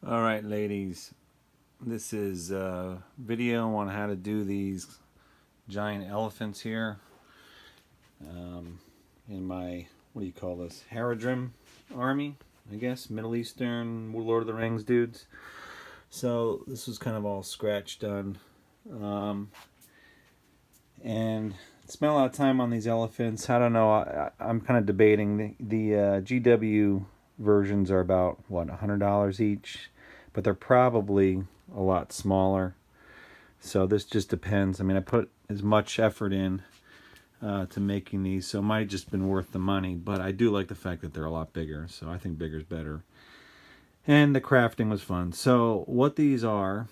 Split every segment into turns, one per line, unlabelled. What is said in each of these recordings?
Alright ladies, this is a video on how to do these giant elephants here in my, what do you call this, Haradrim army, I guess, Middle Eastern Lord of the Rings dudes. So this was kind of all scratch done, and spent a lot of time on these elephants. I don't know, I'm kind of debating. The GW versions are about, what, $100 each, but they're probably a lot smaller. So this just depends. I mean, I put as much effort in to making these, so it might have just been worth the money, but I do like the fact that they're a lot bigger, so I think bigger's better. And the crafting was fun. So what these are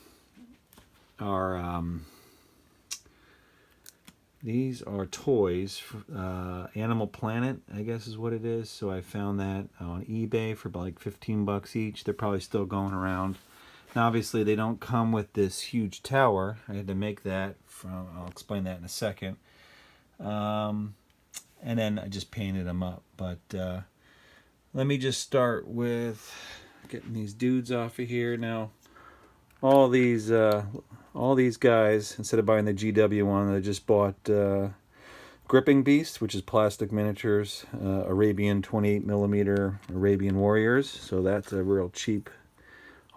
these are toys. Animal Planet, I guess is what it is. So I found that on eBay for about like 15 bucks each. They're probably still going around. Now obviously they don't come with this huge tower. I had to make that from, I'll explain that in a second. And then I just painted them up. But let me just start with getting these dudes off of here. Now all these guys, instead of buying the GW one, I just bought Gripping Beast, which is plastic miniatures, Arabian 28mm Arabian Warriors. So that's a real cheap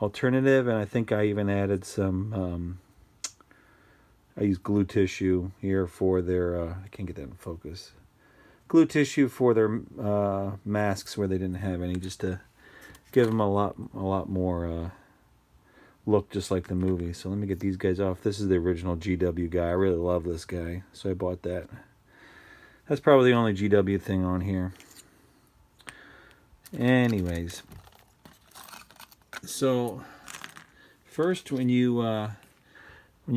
alternative. And I think I even added some, I use glue tissue here for their, I can't get that in focus, glue tissue for their masks where they didn't have any, just to give them a lot more look just like the movie. So let me get these guys off. This is the original GW guy. I really love this guy, so I bought that. That's probably the only GW thing on here. Anyways, so first when you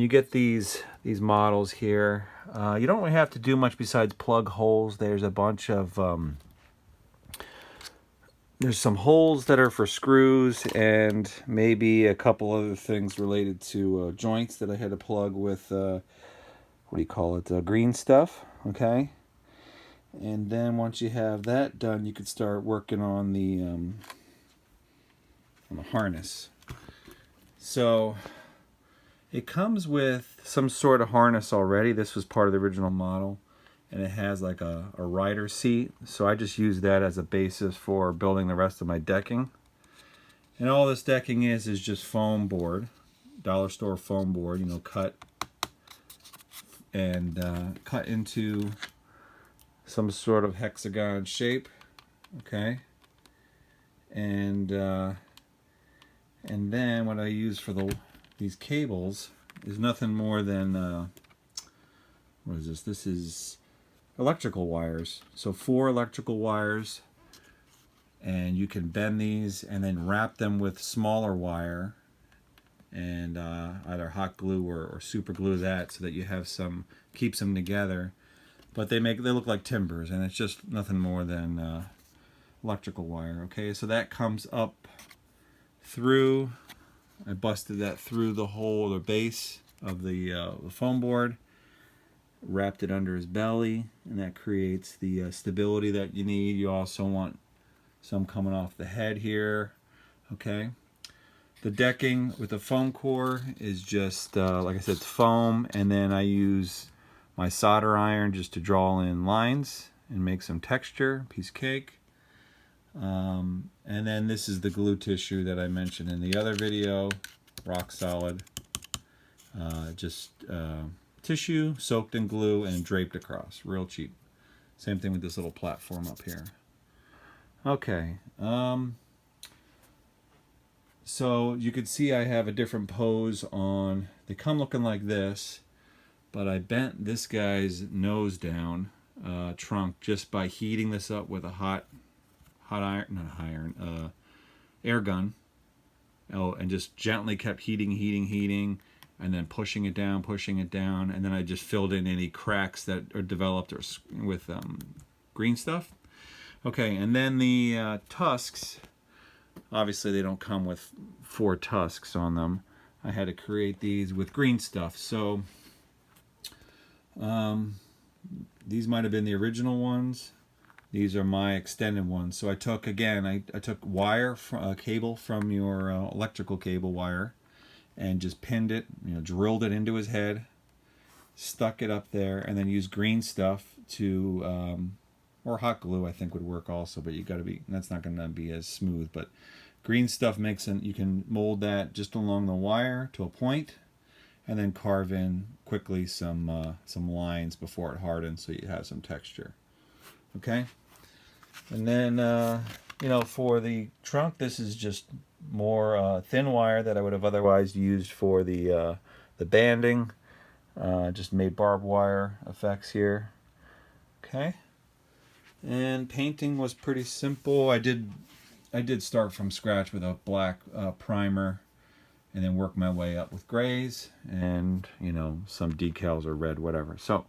get these models here, you don't really have to do much besides plug holes. There's a bunch of there's some holes that are for screws and maybe a couple other things related to joints that I had to plug with, what do you call it, green stuff, okay? And then once you have that done, you could start working on the harness. So it comes with some sort of harness already. This was part of the original model. And it has like a rider seat, so I just use that as a basis for building the rest of my decking. And all this decking is just foam board, dollar store foam board, you know, cut into some sort of hexagon shape, okay. And then what I use for these cables is nothing more than what is this? This is electrical wires. So 4 electrical wires, and you can bend these and then wrap them with smaller wire and either hot glue or super glue that, so that you have some, keeps them together. But they look like timbers, and it's just nothing more than electrical wire. Okay, so that comes up through, I busted that through the hole, the base of the foam board, wrapped it under his belly, and that creates the stability that you need. You also want some coming off the head here, okay. The decking with the foam core is just like I said, it's foam, and then I use my solder iron just to draw in lines and make some texture, piece of cake. And then this is the glue tissue that I mentioned in the other video, rock solid, tissue soaked in glue and draped across, real cheap. Same thing with this little platform up here. Okay, so you can see I have a different pose on. They come looking like this, but I bent this guy's nose down, trunk, just by heating this up with a air gun. Oh, and just gently kept heating, and then pushing it down, and then I just filled in any cracks that are developed with green stuff. Okay, and then the tusks, obviously they don't come with 4 tusks on them. I had to create these with green stuff. So these might have been the original ones. These are my extended ones. So I took, again, I took wire, cable from your electrical cable wire, and just pinned it, drilled it into his head, stuck it up there, and then used green stuff to, or hot glue I think would work also, but you got to be, that's not going to be as smooth, but green stuff makes it, you can mold that just along the wire to a point, and then carve in quickly some lines before it hardens so you have some texture. Okay, and then for the trunk, this is just more thin wire that I would have otherwise used for the banding. Just made barbed wire effects here. Okay, and painting was pretty simple. I did start from scratch with a black primer, and then work my way up with grays and some decals or red, whatever. So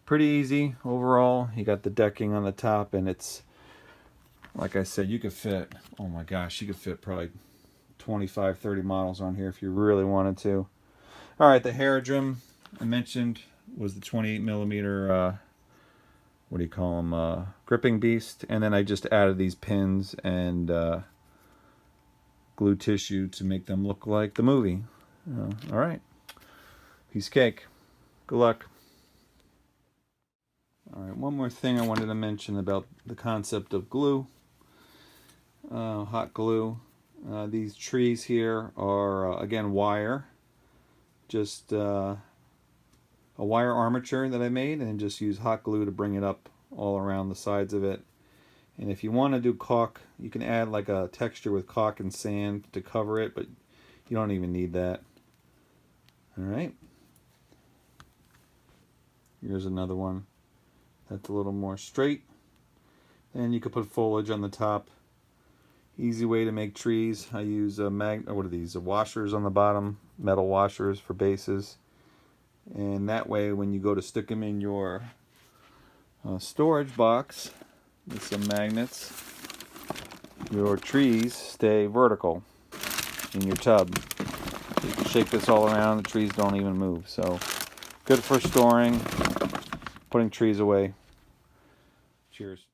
pretty easy overall. You got the decking on the top, and it's, like I said, you could fit, oh my gosh, you could fit probably 25, 30 models on here if you really wanted to. All right, the Haradrim I mentioned was the 28 millimeter, what do you call them, gripping beast. And then I just added these pins and glue tissue to make them look like the movie. All right, piece of cake. Good luck. All right, one more thing I wanted to mention about the concept of glue, hot glue. These trees here are, again, wire. Just a wire armature that I made, and just use hot glue to bring it up all around the sides of it. And if you want to do caulk, you can add like a texture with caulk and sand to cover it, but you don't even need that. All right. Here's another one that's a little more straight. And you could put foliage on the top. Easy way to make trees. I use what are these? Washers on the bottom, metal washers for bases. And that way, when you go to stick them in your storage box with some magnets, your trees stay vertical in your tub. You can shake this all around, the trees don't even move. So good for storing, putting trees away. Cheers.